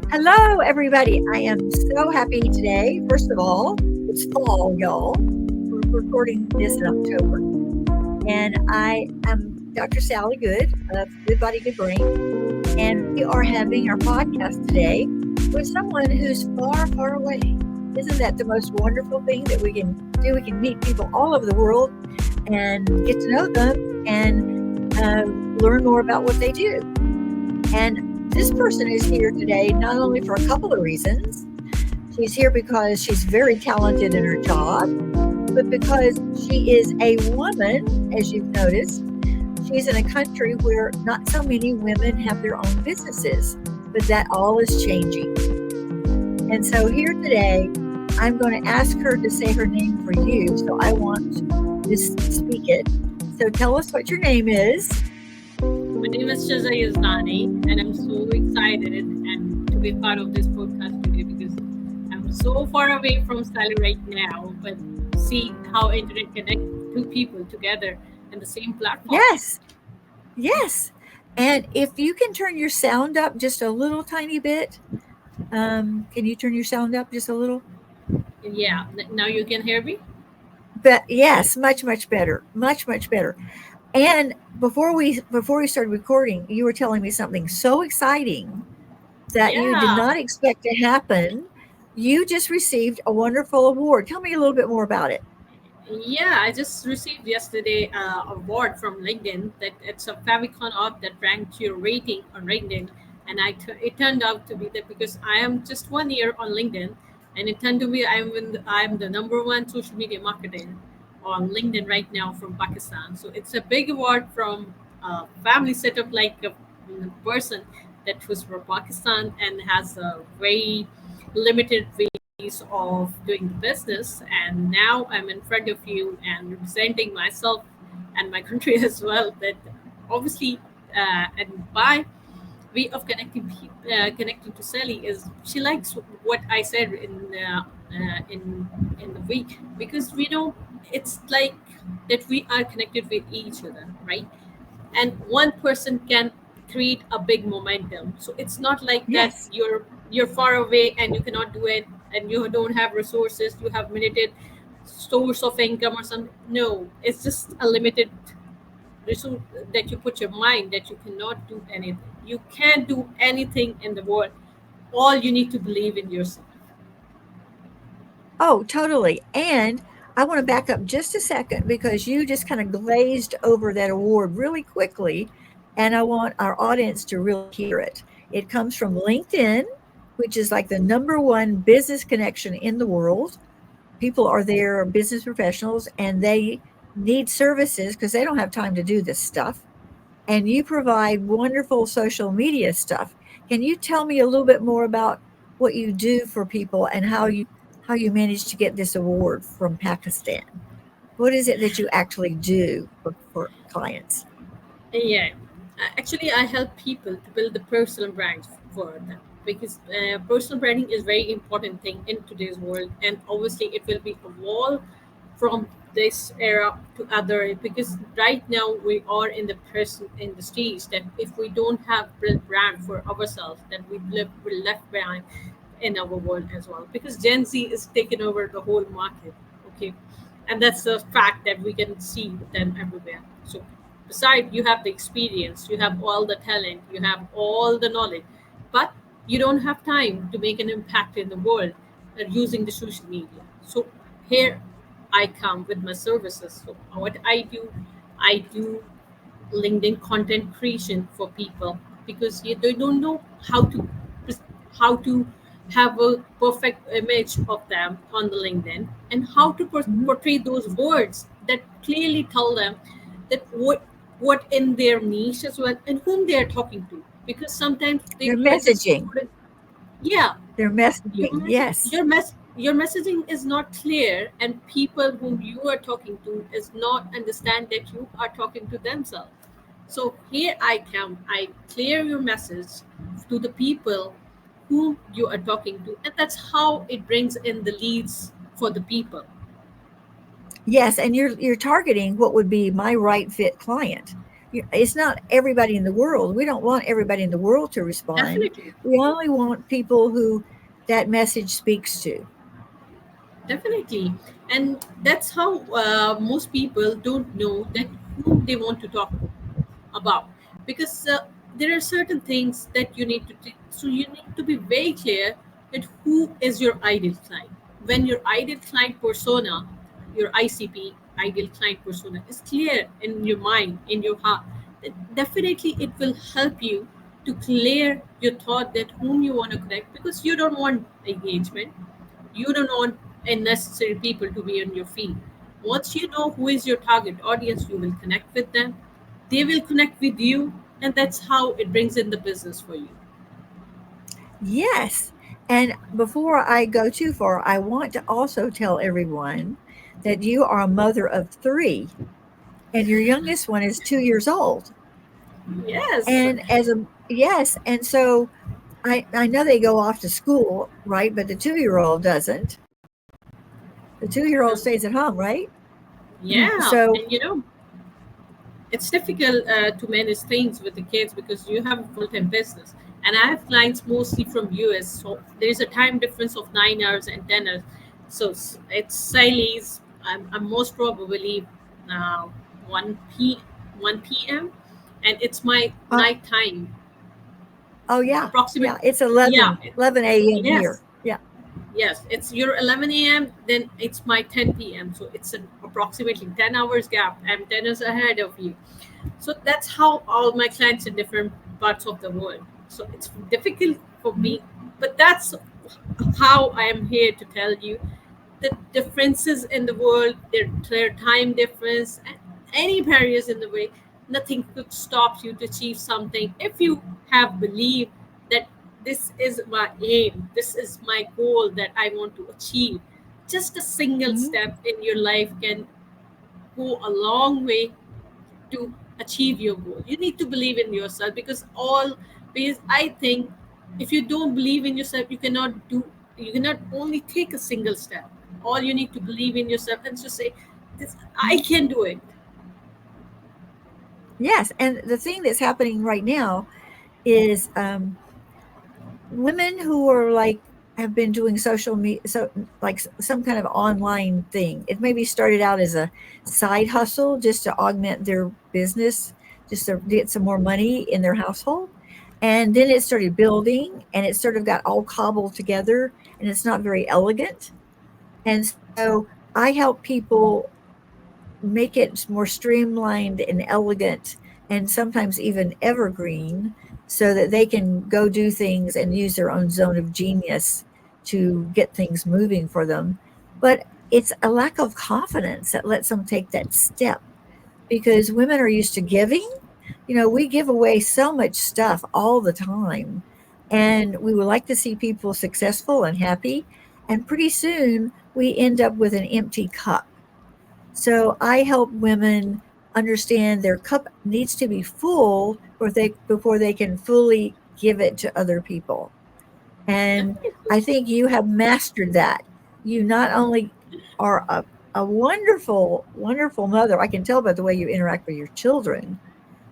Hello, everybody. I am so happy today. First of all, it's fall, y'all. We're recording this in October. And I am Dr. Sally Good of Good Body, Good Brain. And we are having our podcast today with someone who's far, far away. Isn't that the most wonderful thing that we can do? We can meet people all over the world and get to know them and learn more about what they do. And this person is here today not only for a couple of reasons. She's here because she's very talented in her job, but because she is a woman, as you've noticed. She's in a country where not so many women have their own businesses, but that all is changing. And so here today, I'm going to ask her to say her name for you. So I want to speak it. So tell us what your name is. My name is Sheza Yazdani, and I'm so excited and to be part of this podcast today because I'm so far away from Sally right now, but see how internet connect two people together in the same platform. Yes, yes. And if you can turn your sound up just a little tiny bit, can you turn your sound up just a little? Yeah, now you can hear me. But yes, much much better, much much better. And before we started recording, you were telling me something so exciting that you did Yeah, not expect to happen. You just received a wonderful award. Tell me a little bit more about it. yeah. I just received yesterday award from LinkedIn that it's a Favicon app that ranked your rating on LinkedIn, and it turned out to be that because I am just 1 year on LinkedIn, and it turned to be I'm the number one social media marketer on LinkedIn right now from Pakistan. So it's a big award from a family setup like a person that was from Pakistan and has a very limited ways of doing the business. And now I'm in front of you and representing myself and my country as well. That obviously, and my way of connecting to Sally is she likes what I said in the week because we know it's like that we are connected with each other, right? And one person can create a big momentum. So it's not like that Yes. you're far away and you cannot do it and you don't have resources, you have limited source of income or something. No, it's just a limited resource that you put your mind that you cannot do anything. You can't do anything in the world. All you need to believe in yourself. Oh, totally. And I want to back up just a second because you just kind of glazed over that award really quickly. And I want our audience to really hear it. It comes from LinkedIn, which is like the number one business connection in the world. People are there, business professionals, and they need services because they don't have time to do this stuff. And you provide wonderful social media stuff. Can you tell me a little bit more about what you do for people and how you managed to get this award from Pakistan? What is it that you actually do for clients? Yeah, actually, I help people to build the personal brands for them because personal branding is very important thing in today's world, and obviously, it will be evolved from this era to other. Because right now we are in the present in the stage that if we don't have built brand for ourselves, then we're left behind in our world as well. Because Gen Z is taking over the whole market. Okay, and that's a fact that we can see them everywhere. So besides, you have the experience, you have all the talent, you have all the knowledge, but you don't have time to make an impact in the world using the social media. So here I come with my services. So what I do LinkedIn content creation for people because they don't know how to have a perfect image of them on the LinkedIn and how to Mhm. portray those words that clearly tell them that what in their niche as well and whom they are talking to, because sometimes Their you are just messaging, yeah, their your messaging, message yes. your messaging is not clear and people whom you are talking to is not understand that you are talking to themselves. So here I come, I clear your message to the people whom you are talking to, and that's how it brings in the leads for the people. Yes, and you're targeting what would be my right fit client. It's not everybody in the world. We don't want everybody in the world to respond. Definitely. We only want people who that message speaks to. Definitely. And that's how most people don't know that whom they want to talk about, because there are certain things that you need to so you need to be very clear that who is your ideal client. When your ideal client persona, your ICP, ideal client persona, is clear in your mind, in your heart, then definitely it will help you to clear your thought that whom you want to connect, because you don't want engagement, you don't want unnecessary people to be on your feed. Once you know who is your target audience, you will connect with them. They will connect with you, and that's how it brings in the business for you. Yes. And before I go too far, I want to also tell everyone that you are a mother of three, and your youngest one is 2 years old. Yes, And yes, and so I know they go off to school, right? But the 2-year-old doesn't. The 2-year-old um, stays at home, right? yeah, So, and it's difficult to manage things with the kids because you have a full-time business, and I have clients mostly from US, so there's a time difference of 9 hours and 10 hours. So it's Siley's. I'm most probably uh, 1 p 1 p.m., and it's my uh, night time oh yeah, approximate. yeah, it's Yeah, 11 a.m. yes. here. Yeah. Yes, it's your 11 a.m., then it's my 10 p.m. So it's an approximately 10 hours gap. I'm 10 hours ahead of you. So that's how all my clients in different parts of the world. So it's difficult for Mhm. me, but that's how I am here to tell you the differences in the world, their time difference, and any barriers in the way. Nothing could stop you to achieve something if you have belief that this is my aim, this is my goal that I want to achieve. Just a single Mhm. step in your life can go a long way to achieve your goal. You need to believe in yourself, because I think if you don't believe in yourself, you cannot only take a single step. All you need to believe in yourself and just say, this, I Mhm. can do it. Yes, and the thing that's happening right now is women who are like have been doing social media, so like some kind of online thing. It maybe started out as a side hustle just to augment their business, just to get some more money in their household. And then it started building and it sort of got all cobbled together and it's not very elegant. And so I help people make it more streamlined and elegant and sometimes even evergreen so that they can go do things and use their own zone of genius to get things moving for them. But it's a lack of confidence that lets them take that step because women are used to giving. We give away so much stuff all the time, and we would like to see people successful and happy. And pretty soon we end up with an empty cup. So I help women understand their cup needs to be full before they can fully give it to other people. And Definitely. I think you have mastered that. You not only are a wonderful, wonderful mother, I can tell by the way you interact with your children,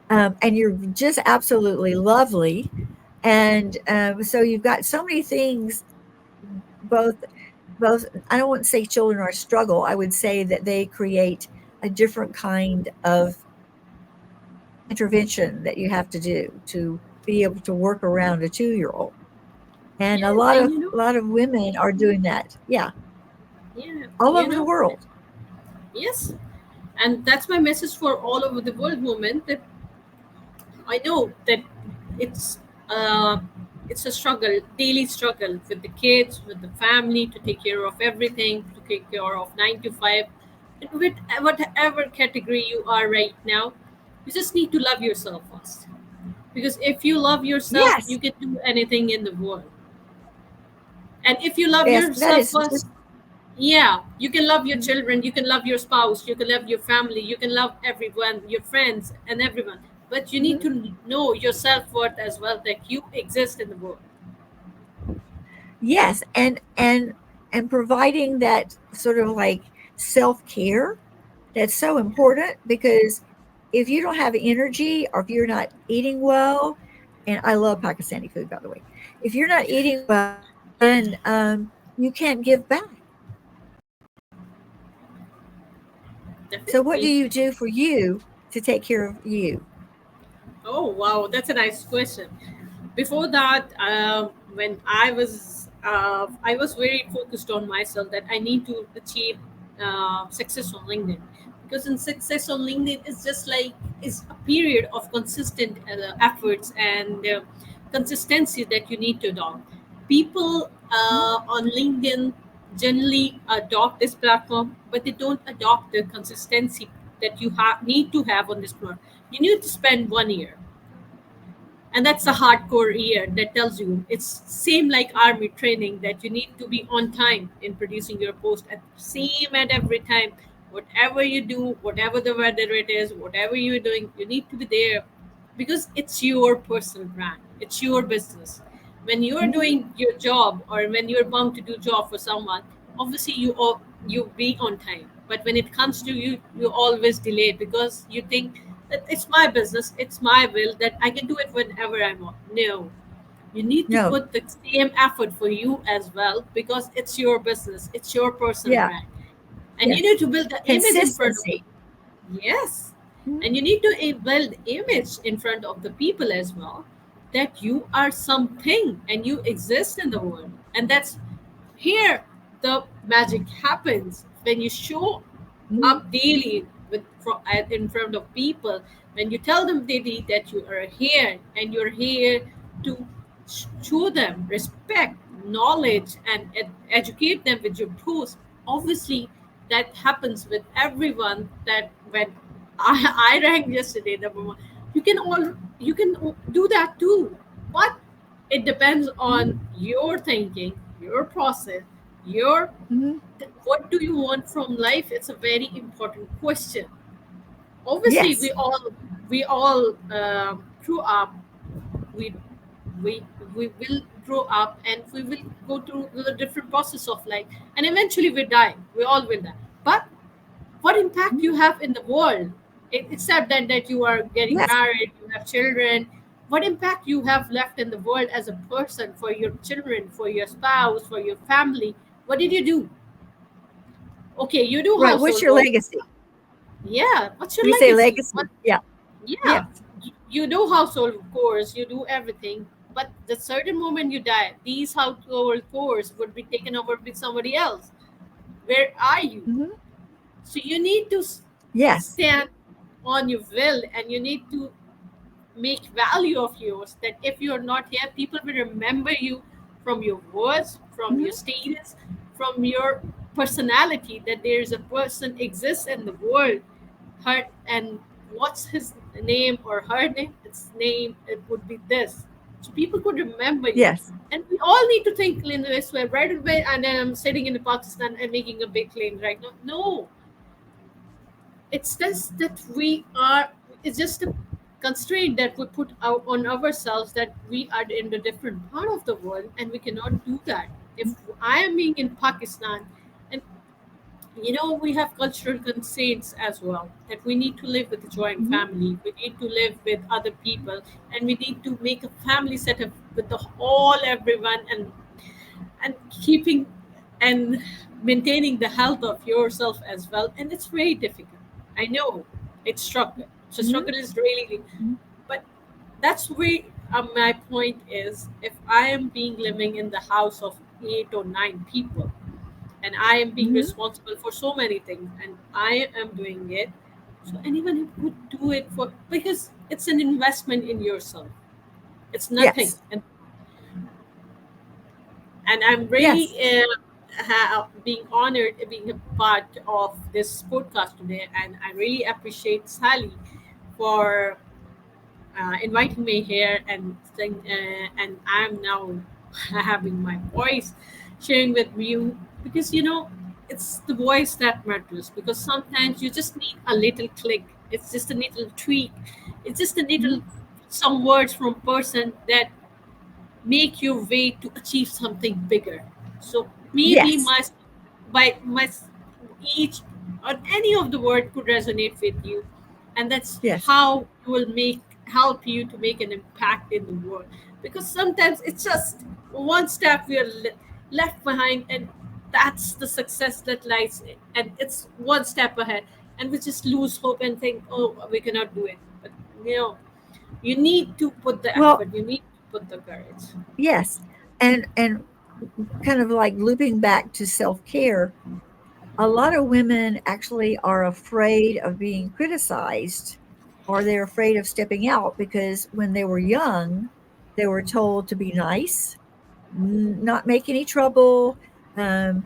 and you're just absolutely lovely. And so you've got so many things, both both I don't want to say children are a struggle. I would say that they create a different kind of intervention that you have to do to be able to work around a 2-year-old. And a Yes, lot and of a lot of women are doing that. Yeah, yeah, all over the world. yes, and that's my message for all over the world women, that I know that it's uh, it's a struggle, daily struggle with the kids, with the family, to take care of everything, to take care of 9 to 5, and with whatever category you are right now, you just need to love yourself first. Because if you love yourself, Yes, you can do anything in the world. And if you love yes, that yourself is just first, yeah, you can love your mhm, children, you can love your spouse, you can love your family, you can love everyone, your friends, and everyone. But you need mhm. to know your self worth as well, that you exist in the world. Yes, and providing that sort of like self care that's so important because if you don't have energy or if you're not eating well, and I love Pakistani food, by the way, if you're not eating well, then you can't give back. So, what do Definitely. you do for you to take care of you? Oh wow, that's a nice question. Before that, when I was very focused on myself that I need to achieve success on LinkedIn, because in success on LinkedIn is just like is a period of consistent efforts and consistency that you need to adopt. People Mhm. on LinkedIn generally adopt this platform, but they don't adopt the consistency that you need to have on this platform. You need to spend 1 year, and that's a hardcore year that tells you it's same like army training, that you need to be on time in producing your post at same at every time. Whatever you do, whatever the weather it is, whatever you're doing, you need to be there, because it's your personal brand, it's your business. When you're Mhm. doing your job or when you're bound to do job for someone, obviously you be on time. But when it comes to you, you always delay because you think that it's my business, it's my will, that I can do it whenever I want. No, you need to No. put the same effort for you as well, because it's your business, it's your personal Yeah. brand, and you need Yes. to build the image in front of the. Consistency. Yes. Mhm. And you need to build image in front of the people as well, that you are something and you exist in the world. And that's here the magic happens when you show Mhm. up daily in front of people, when you tell them daily that you are here and you're here to show them respect, knowledge, and educate them with your post. Obviously that happens with everyone. That when I ranked yesterday number one, you can do that too, but it depends Mhm. on your thinking, your process, your Mhm. what do you want from life. It's a very important question. Obviously Yes. we all grew up. We we we will grow up and we will go through the different process of life, and eventually we die, we all will die. But what impact Mhm. you have in the world, except that you are getting Yes. married, you have children, what impact you have left in the world as a person, for your children, for your spouse, for your family? What did you do? Okay, you do Right. What's household your work. legacy? Yeah, what's your We say legacy? What? legacy. Yeah. Yeah, Yes. you do household chores, you do everything, but the certain moment you die, these household chores would be taken over with somebody else. Where are you? Mhm. So you need to Yes. stand on your will, and you need to make value of yours, that if you're not here, people will remember you from your words, from your Mhm. status, from your personality, that there is a person exists in the world. Her, and what's his name or her name, its name, it would be this. So people could remember you. Yes. And we all need to think in this way right away, and then I'm sitting in Pakistan and making a big claim right now. No, it's just that we are, it's just a constraint that we put out on ourselves, that we are in a different part of the world and we cannot do that. If I am being in Pakistan, and we have cultural constraints as well, that we need to live with a joint Mhm. family, we need to live with other people, and we need to make a family setup with the all everyone, and keeping and maintaining the health of yourself as well. And it's very difficult, I know. It's struggle, so Mhm. struggle is really, Mhm. but that's where my point is. If I am being living in the house of 8 or 9 people, and I am being Mhm. responsible for so many things, and I am doing it, so anyone who would do it for, because it's an investment in yourself, it's nothing. Yes. And I'm really Yes. being honored being a part of this podcast today, and I really appreciate Sally for inviting me here, and I'm now having my voice sharing with you, because it's the voice that matters, because sometimes you just need a little click, it's just a little tweak, it's just a little Mhm. some words from person that make your way to achieve something bigger. So maybe Yes. my each or any of the word could resonate with you. and that's Yes. how you will make help you to make an impact in the world. Because sometimes it's just one step we are left behind, and that's the success that lies and it's one step ahead, and we just lose hope and think, oh, we cannot do it. But you know, you need to put the Well, effort, you need to put the courage. yes. And kind of like looping back to self-care, a lot of women actually are afraid of being criticized, or they're afraid of stepping out because when they were young, they were told to be nice, not make any trouble, um,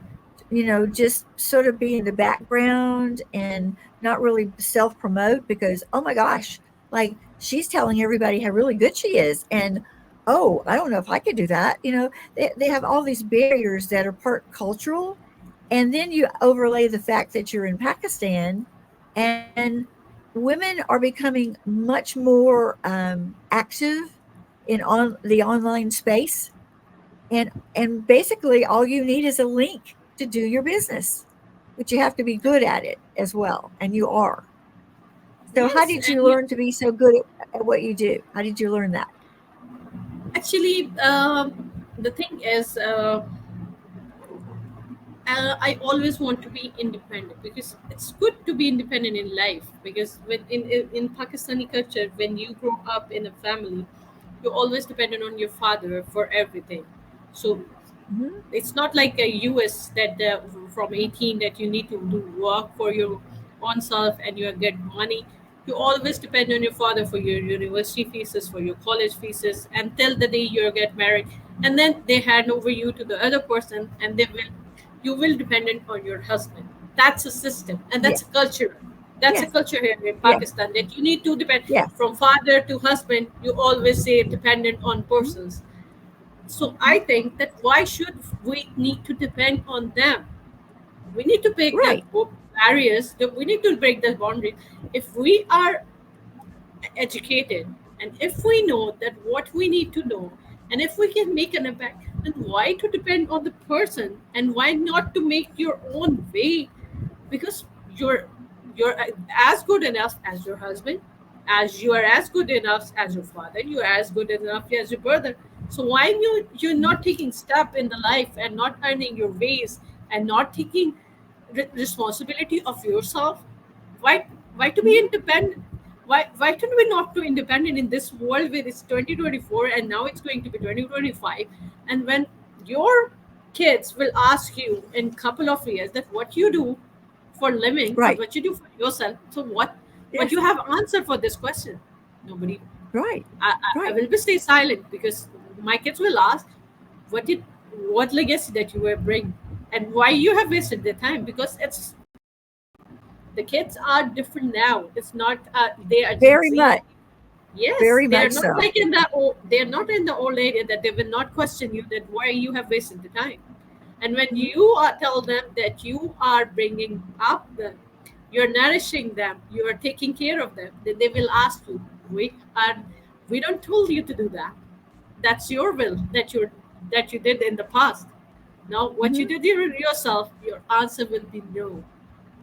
just sort of be in the background and not really self promote because, oh my gosh, like she's telling everybody how really good she is. And, oh, I don't know if I could do that. They have all these barriers that are part cultural. And then you overlay the fact that you're in Pakistan and women are becoming much more active in the online space, and basically all you need is a link to do your business, but you have to be good at it as well, and you are. So how Yes, did and you you learn to be so good at what you do? How did you learn that? actually, the thing is, I always want to be independent because it's good to be independent in life. Because when in Pakistani culture, when you grow up in a family, you're always dependent on your father for everything. So Hmm. it's not like a US that from 18 that you need to do work for your own self and you get money. You always depend on your father for your university fees, for your college fees, until the day you get married, and then they hand over you to the other person, and you will dependent on your husband. That's a system, and Yeah. that's a culture. That's a Yes. culture here in Yes. Pakistan that you need to depend Yes. from father to husband. You always say dependent on Mhm. persons. So I Mhm. think that why should we need to depend on them? We need to break Right. that barriers. We need to break that boundary. If we are educated, and if we know that what we need to know, and if we can make an impact, then why to depend on the person, and why not to make your own way? Because you're as good enough as your husband, as you are as good enough as your father, you are as good enough as your brother. So why you're Mhm. not taking step in the life and not earning your ways and not taking responsibility of yourself? Why to be Mhm. independent? Why should we not to independent in this world where it's 2024 and now it's going to be 2025? And when your kids will ask you in couple of years that what you do for living or Right. what you do for yourself, so what you Yes. have answer for this question? Nobody. Right. I Right. will be stay silent because my kids will ask what did what legacy that you were bring, and why you have wasted their time. Because it's the kids are different now. It's not they are Gen Very Z. much. Yes, Very they are much not so. like in the old. They are not in the old area that they will not question you that why you have wasted the time. And when Mhm. you are tell them that you are bringing up them, you're nourishing them, you are taking care of them, then they will ask you, we don't told you to do that. That's your will that you did in the past. Now, what you Mhm. did yourself, your answer will be no,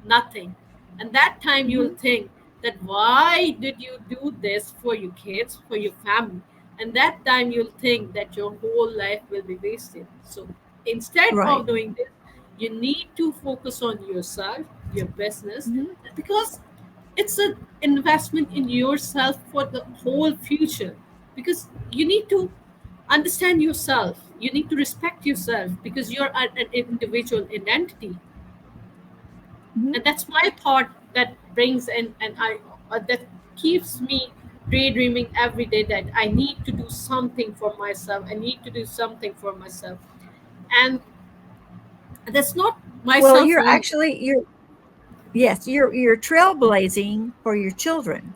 nothing. And that time you'll Mhm. think that why did you do this for your kids, for your family? And that time you'll think that your whole life will be wasted. So instead Right. of doing this, you need to focus on yourself, your business, Mhm. because it's an investment in yourself for the whole future. Because you need to understand yourself, you need to respect yourself because you're an individual identity. Mhm. And that's my thought that brings in, and I that keeps me daydreaming every day that I need to do something for myself, I need to do something for myself. And that's not Well, myself you're only. actually you're yes, you're trailblazing for your children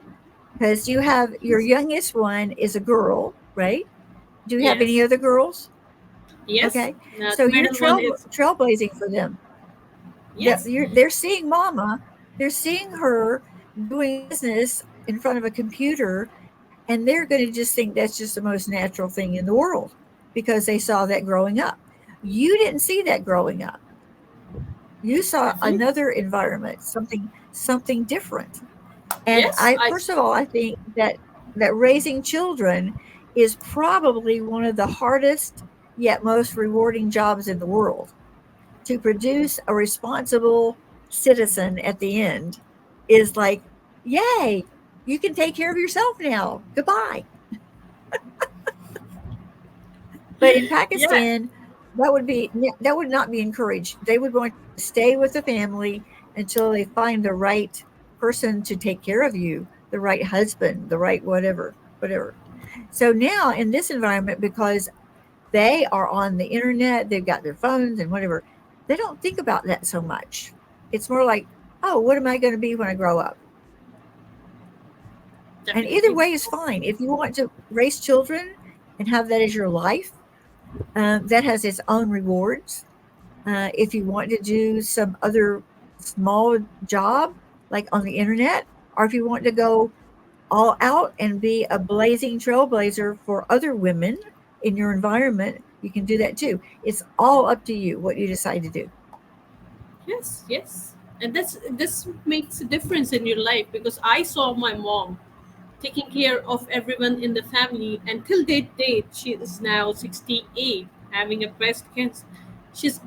because you have your youngest one is a girl, right? Do you have any Yes, other girls? yes. Okay, so The you're middle one is, trailblazing for them. yes, They're seeing mama, they're seeing her doing business in front of a computer, and they're going to just think that's just the most natural thing in the world because they saw that growing up. You didn't see that growing up. You saw definitely. another environment, something different. And Yes, first of all, I think that raising children is probably one of the hardest yet most rewarding jobs in the world. To produce a responsible citizen at the end is like, yay, you can take care of yourself now. Goodbye. But in yeah, Pakistan, that would not be encouraged. They would want you to stay with the family until they find the right person to take care of you, the right husband, the right whatever, whatever. So now in this environment, because they are on the internet, they've got their phones and whatever, they don't think about that so much. It's more like, oh, what am I going to be when I grow up? And either definitely. way is fine. If you want to raise children and have that as your life, that has its own rewards. If you want to do some other small job, like on the internet, or if you want to go all out and be a blazing trailblazer for other women in your environment, you can do that too. It's all up to you what you decide to do. Yes, yes. And this makes a difference in your life, because I saw my mom taking care of everyone in the family until date. She is now 68, having a breast cancer. She's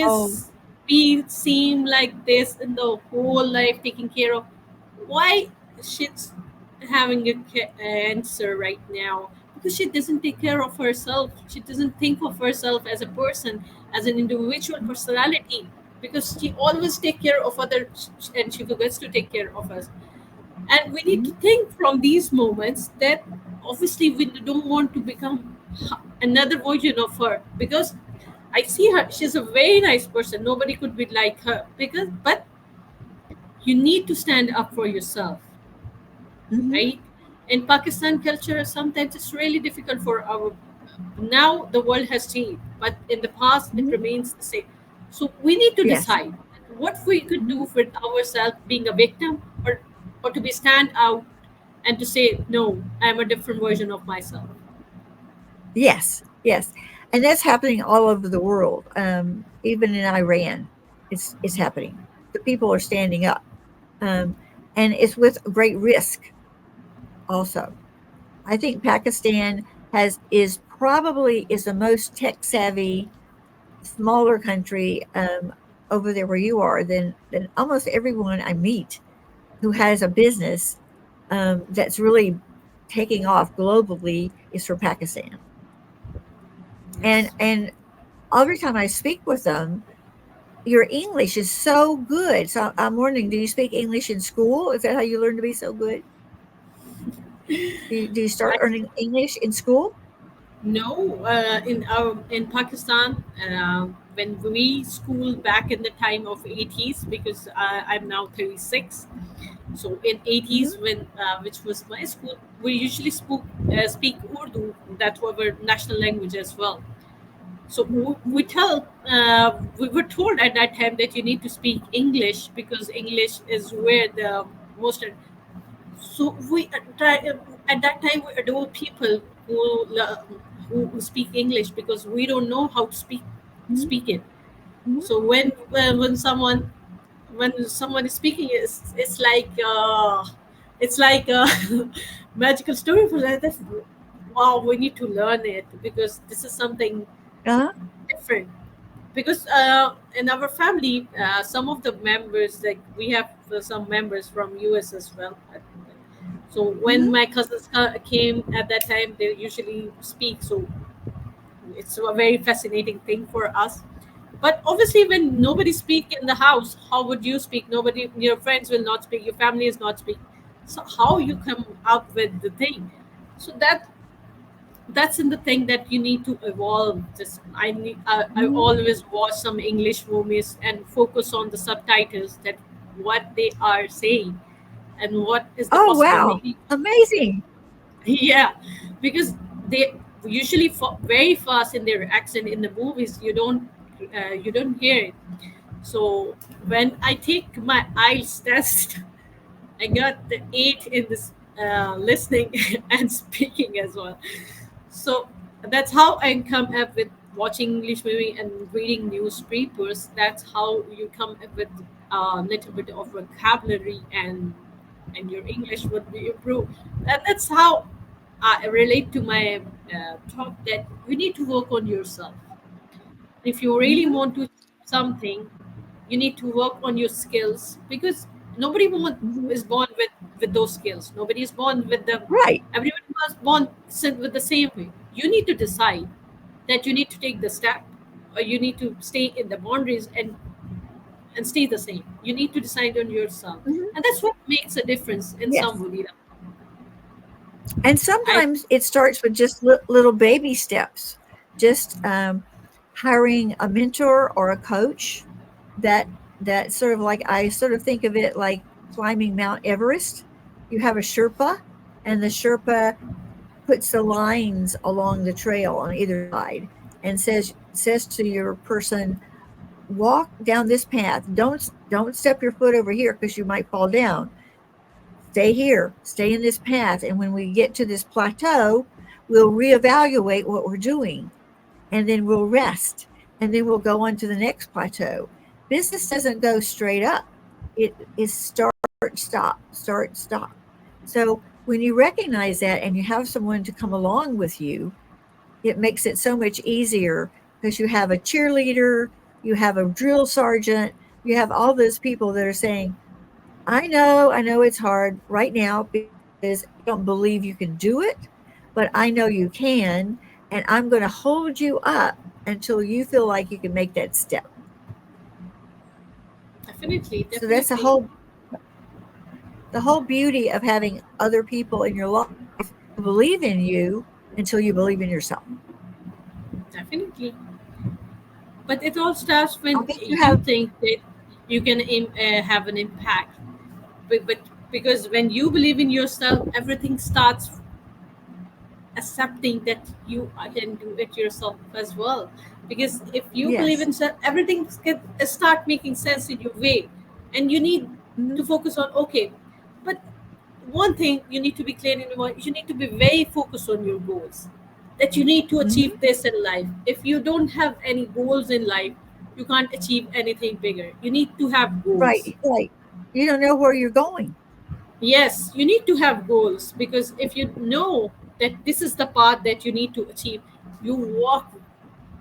Oh, always been seem like this in the whole life, taking care of. Why she's having a cancer right now? Because she doesn't take care of herself. She doesn't think of herself as a person, as an individual personality, because she always take care of others and she forgets to take care of us. And we need to mhm, think from these moments that obviously we don't want to become another version of her, because I see her, she's a very nice person, nobody could be like her, because but you need to stand up for yourself, mhm, right? In Pakistan culture, sometimes it's really difficult for our, now the world has changed, but in the past it mhm. remains the same. So we need to Yes. decide what we could Mhm. do with ourselves, being a victim, or to be stand out and to say no, I'm a different version of myself. Yes. Yes. And that's happening all over the world. Even in Iran, it's happening. The people are standing up, um, and it's with great risk. Also, I think Pakistan has is probably is the most tech savvy smaller country over there where you are than almost everyone I meet who has a business that's really taking off globally is from Pakistan. Yes. And every time I speak with them, your English is so good. So I'm wondering, do you speak English in school? Is that how you learn to be so good? Do you start Ac- learning English in school? No, in Pakistan, when we school back in the time of 80s, because I'm now 36. So in 80s, Hmm. when which was my school, we usually speak Urdu. That's our national language as well. So we were told at that time that you need to speak English, because English is where the most. So we at that time we adore people who speak English, because we don't know how to Hmm. speak it. Hmm. So when someone is speaking, it's like a magical story for that. Wow, we need to learn it, because this is something Uh-huh. different. Because in our family, some of the members, like we have some members from US as well. So when Hmm. my cousins came at that time, they usually speak. So it's a very fascinating thing for us. But obviously, when Hmm. nobody speak in the house, how would you speak? Nobody, your friends will not speak, your family is not speak. So how you come up with the thing? So that's in the thing that you need to evolve. Just I Hmm. always watch some English movies and focus on the subtitles, that what they are saying and what is the Oh possible wow, meaning. amazing. Yeah, because they usually very fast in their accent in the movies. You don't hear it. So when I take my IELTS test, I got the 8 in this listening and speaking as well. So that's how I come up with watching English movie and reading newspapers. That's how you come up with a little bit of vocabulary and and your English would be improved. And that's how I relate to my talk, that you need to work on yourself. If you really Hmm. want to achieve something, you need to work on your skills, because nobody Hmm. is born with those skills. Nobody is born with them. Right. Everyone was born with the same way. You need to decide that you need to take the step, or you need to stay in the boundaries and stay the same. You need to decide on yourself, Hmm. and that's what makes a difference in Yes. somebody. And I sometimes it starts with just little baby steps, just hiring a mentor or a coach that sort of like, I sort of think of it like climbing Mount Everest. You have a Sherpa, and the Sherpa puts the lines along the trail on either side and says to your person, walk down this path. Don't step your foot over here because you might fall down. Stay here, stay in this path, and when we get to this plateau, we'll reevaluate what we're doing, and then we'll rest, and then we'll go on to the next plateau. Business doesn't go straight up. It is start, stop, start, stop. So when you recognize that and you have someone to come along with you, it makes it so much easier because you have a cheerleader, you have a drill sergeant, you have all those people that are saying, I know it's hard right now because I don't believe you can do it, but I know you can, and I'm going to hold you up until you feel like you can make that step. definitely, So that's definitely, the whole beauty of having other people in your life who believe in you until you believe in yourself. definitely. But it all starts I'll when bet you you have. think that you can have an impact. But because when you believe in yourself, everything starts accepting that you can do it yourself as well. Because if you believe Yes. in self, everything can start making sense in your way, and you need Hmm. to focus on, okay. But one thing you need to be clear in your mind, you need to be very focused on your goals, that you need to achieve Hmm. this in life. If you don't have any goals in life, you can't achieve anything bigger. You need to have goals. Right. Right. You don't know where you're going. Yes, you need to have goals, because if you know that this is the path that you need to achieve, you walk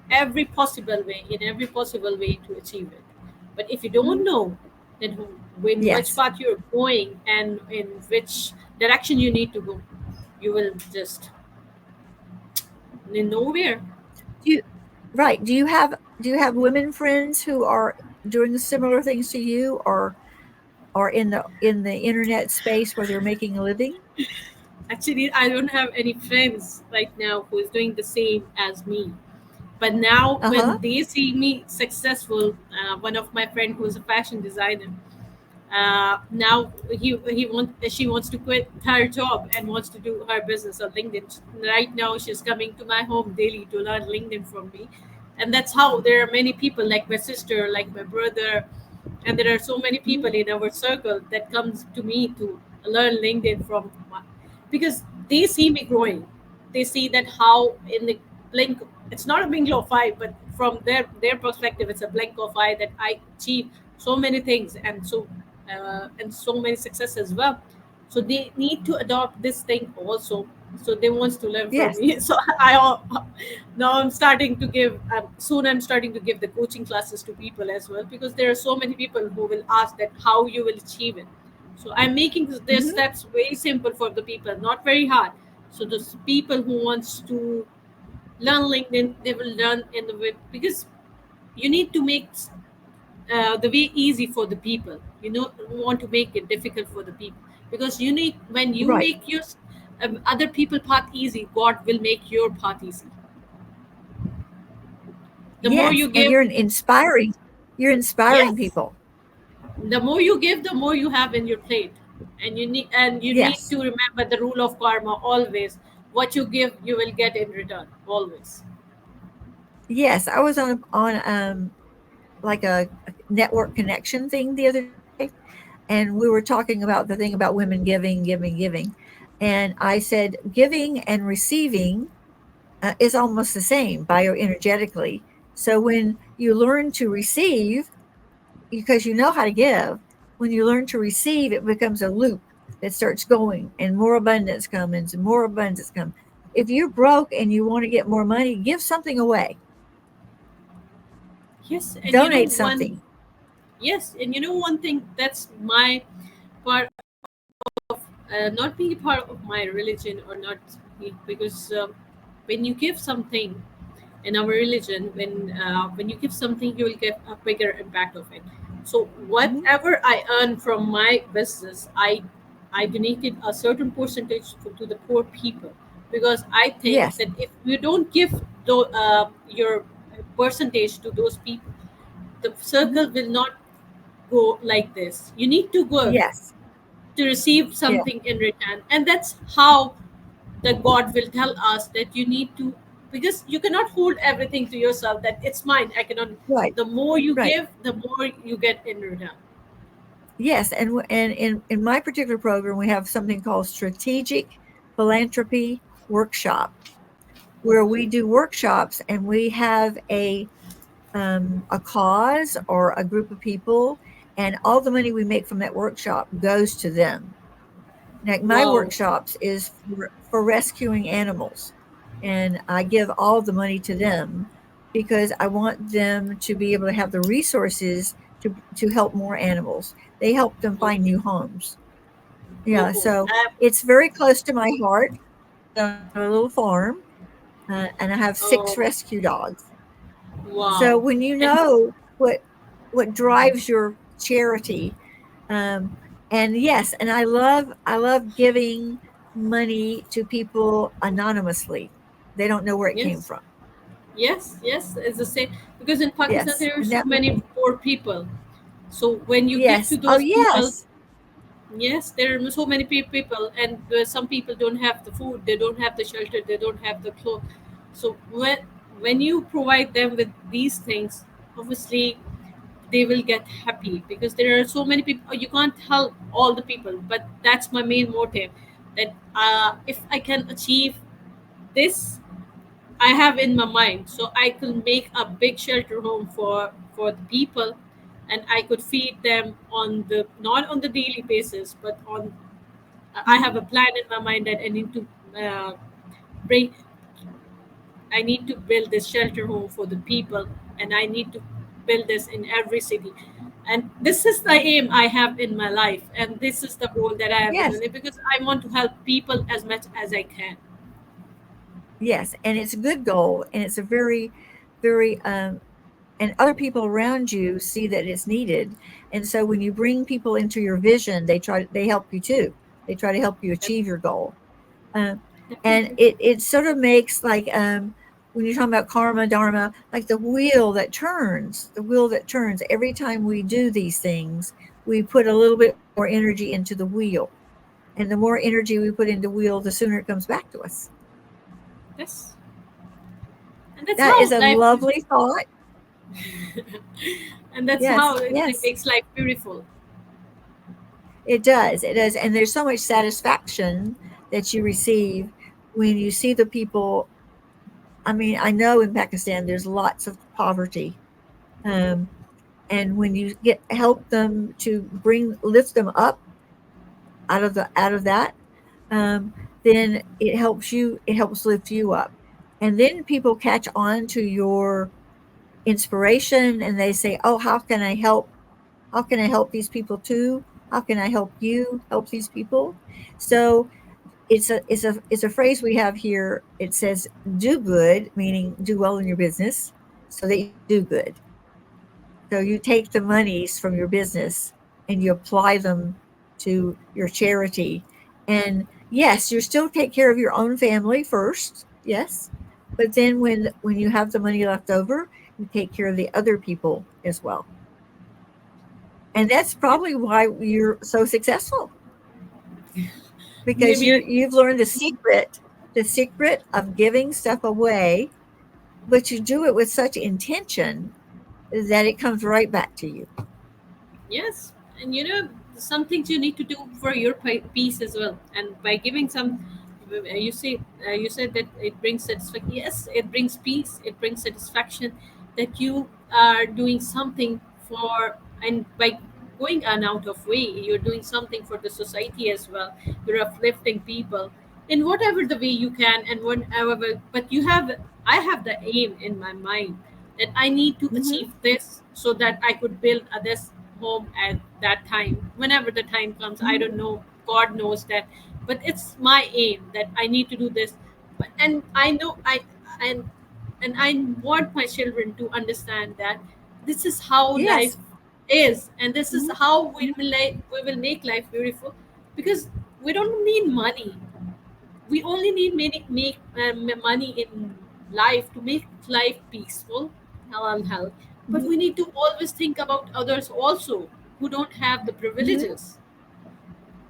every possible way, in every possible way to achieve it. But if you don't Mhm. know, then in which Yes. path you're going and in which direction you need to go, you will just in nowhere. Do you, right. Do you have women friends who are doing similar things to you, or in the internet space where they're making a living? Actually, I don't have any friends right now who is doing the same as me. But now, Uh-huh. when they see me successful, one of my friend who is a fashion designer, now he wants she wants to quit her job and wants to do her business on LinkedIn. Right now, she's coming to my home daily to learn LinkedIn from me, and that's how there are many people like my sister, like my brother, and there are so many people Mhm. in our circle that comes to me to learn LinkedIn from, because they see me growing. They see that how in the blink, it's not a blink of eye, but from their perspective, it's a blink of eye that I achieve so many things, and so many success as well. So they need to adopt this thing also. So they wants to learn from Yes. me. So now I'm starting to give. Soon I'm starting to give the coaching classes to people as well, because there are so many people who will ask that how you will achieve it. So I'm making their Hmm. steps very simple for the people, not very hard. So those people who wants to learn LinkedIn, they will learn in the way, because you need to make the way easy for the people. You know, want to make it difficult for the people, because you need, when you Right. make your other people path easy, God will make your path easy. The more Yes. you And give, you're inspiring yes, people. the more you give, the more you have in your plate. And you need Yes. to remember the rule of karma always. What you give, you will get in return always. Yes. I was like a network connection thing the other day, and we were talking about the thing about women giving, giving, giving. And I said, giving and receiving is almost the same bioenergetically. So when you learn to receive, because you know how to give, when you learn to receive, it becomes a loop. that starts going, and more abundance comes and more abundance comes. If you're broke and you want to get more money, give something away, Yes, and you know donate one. something. Yes, and you know one thing, that's my part of not being a part of my religion, or not because when you give something in our religion, when you give something, you will get a bigger impact of it. So Mhm. whatever I earn from my business, I donated a certain percentage to the poor people, because I think Yes, that if you don't give your percentage to those people, the mhm. circle will not go like this. You need to go Yes, to receive yeah, something in return, and that's how the god will tell us that you need to, because you cannot hold everything to yourself, that it's mine, I cannot. right, The more you right. give, the more you get in return. Yes, and in my particular program, we have something called Strategic Philanthropy Workshop, where we do workshops and we have a cause or a group of people, and all the money we make from that workshop goes to them. Like my Wow. workshops is for rescuing animals, and I give all the money to them because I want them to be able to have the resources to help more animals. They help them find Okay. new homes. Yeah, Oh, so it's very close to my heart. On a little farm, and I have six oh, rescue dogs. So wow. when you And know what drives your charity, um, and yes, and I love giving money to people anonymously. They don't know where it came yes, from. yes, it's the same, because in Pakistan Yes, there are and so that many poor people. So when you give to yes, oh those people, yes, yes, there are so many people, and some people don't have the food, they don't have the shelter, they don't have the clothes. So when you provide them with these things, obviously they will get happy, because there are so many people. You can't help all the people, but that's my main motive. That if I can achieve this, I have in my mind, so I could make a big shelter home for the people, and I could feed them on the, not on the daily basis, but on, I mhm, have a plan in my mind that I need to bring. I need to build this shelter home for the people, and I need to build this in every city. And this is the aim I have in my life, and this is the goal that I have in my yes, life, because I want to help people as much as I can. yes, and it's a good goal, and it's a very, very and other people around you see that it's needed, and so when you bring people into your vision, they help you too. They try to help you Def- achieve your goal. Uh, and Definitely. it sort of makes like when you're talking about karma dharma, like the wheel that turns every time we do these things, we put a little bit more energy into the wheel, and the more energy we put into the wheel, the sooner it comes back to us. Yes, and that's That is how a life is. lovely thought. And that's Yes, how it yes, makes life beautiful. it does, and there's so much satisfaction that you receive when you see the people. I mean, I know in Pakistan there's lots of poverty, um, and when you get help them to bring lift them up out of that, um, then it helps lift you up, and then people catch on to your inspiration, and they say, oh, how can I help these people too, how can I help you help these people. So it's a phrase we have here. It says do good, meaning do well in your business so that you can do good. So you take the monies from your business and you apply them to your charity. And yes, you still take care of your own family first. Yes. But then when you have the money left over, you take care of the other people as well. And that's Yeah, probably why you're so successful, because maybe. you've learned the secret of giving stuff away, but you do it with such intention that it comes right back to you. Yes, and some things you need to do for your peace as well. And by giving some, you said that it brings satisfaction. Yes, it brings peace. It brings satisfaction that you are doing something for, and by going an out of way. You're doing something for the society as well. You're uplifting people in whatever the way you can and whatever. But I have the aim in my mind that I need to Hmm. achieve this so that I could build a this home at that time. Whenever the time comes, I don't know. God knows that, but it's my aim that I need to do this. And I know and I want my children to understand that this is how life Yes. is, and this is Hmm. how we will make life beautiful, because we don't need money. We only need make money in life to make life peaceful, health. But we need to always think about others also who don't have the Hmm. privileges.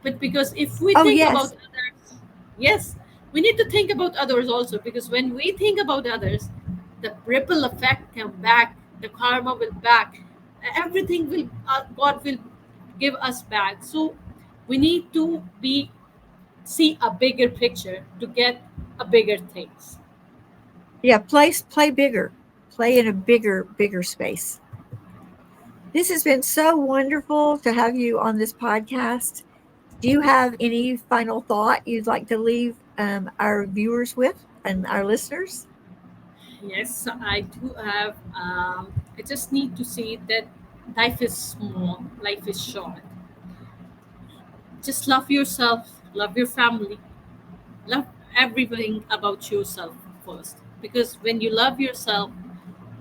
But because if we Oh, think about yes. others, yes, we need to think about others also, because when we think about others, the ripple effect come back, the karma will back, everything will, God will give us back. So we need to be see a bigger picture to get a bigger things. Yeah. Play bigger. Play in a bigger space. This has been so wonderful to have you on this podcast. Do you have any final thought you'd like to leave our viewers with and our listeners? Yes, I do have. I just need to say that life is small, life is short. Just love yourself, love your family, love everything about yourself first. Because when you love yourself,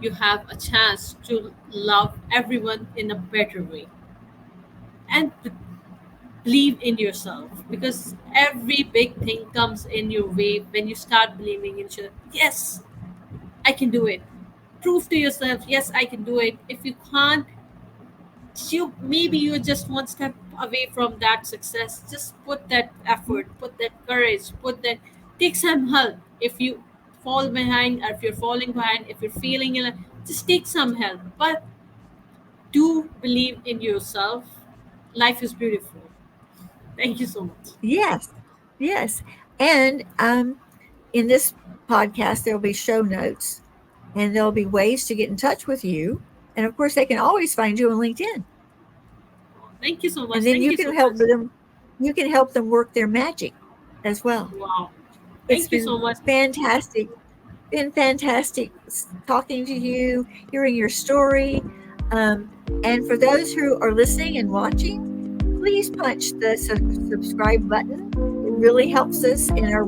you have a chance to love everyone in a better way. And believe in yourself, because every big thing comes in your way when you start believing in yourself. Yes, I can do it. Prove to yourself, yes, I can do it. If you can't, you maybe you're just one step away from that success. Just put that effort, put that courage, put that, take some help. If you fall behind, or if you're falling behind, if you're feeling ill, just take some help. But do believe in yourself. Life is beautiful. Thank you so much. Yes. Yes. And in this podcast, there'll be show notes and there'll be ways to get in touch with you. And of course, they can always find you on LinkedIn. Thank you so much. And then Thank you you so can much. help them work their magic as well. Wow. It's Thank you so been much. fantastic. Been fantastic talking to you, hearing your story. And for those who are listening and watching, please punch the subscribe button. It really helps us in our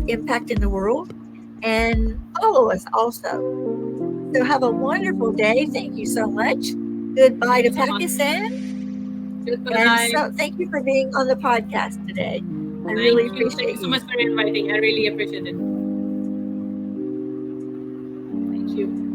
impact in the world. And follow us also. So have a wonderful day. Thank you so much. Goodbye Thank to you so much. Pakistan. And Goodbye. so thank you for being on the podcast today. I really Thank you. Thank you appreciate so you. much for inviting. I really appreciate it. Thank you.